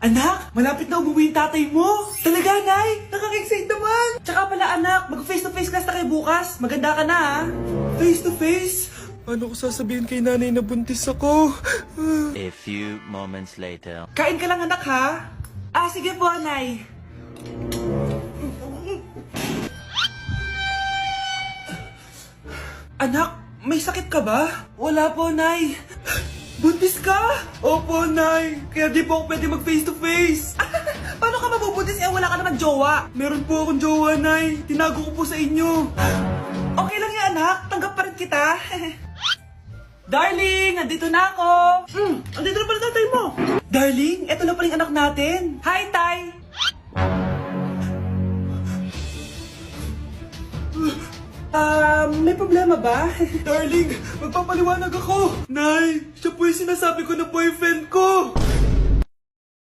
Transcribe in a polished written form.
Anak, malapit na umuwi yung tatay mo. Talaga, Nay? Nakaka-excite naman. Tsaka pala, anak, mag-face-to-face class na kayo bukas. Maganda ka na, ha? Face-to-face? Ano ko sasabihin kay nanay na buntis ako? A few moments later. Kain ka lang, anak, ha? Sige po, Nay. Anak, may sakit ka ba? Wala po, Nay. Buntis ka? Opo, Nay. Kaya di po ako pwede mag-face-to-face. Paano ka mabubuntis wala ka naman jowa? Meron po akong jowa, Nay. Tinago ko po sa inyo. Okay lang yan, anak. Tanggap pa rin kita. Darling, andito na ako. Andito na pala tatay mo. Darling, eto na pala yung anak natin. Hi, Tay. May problema ba? Darling, magpapaliwanag ako. Nay, siya po yung sinasabi ko na boyfriend ko.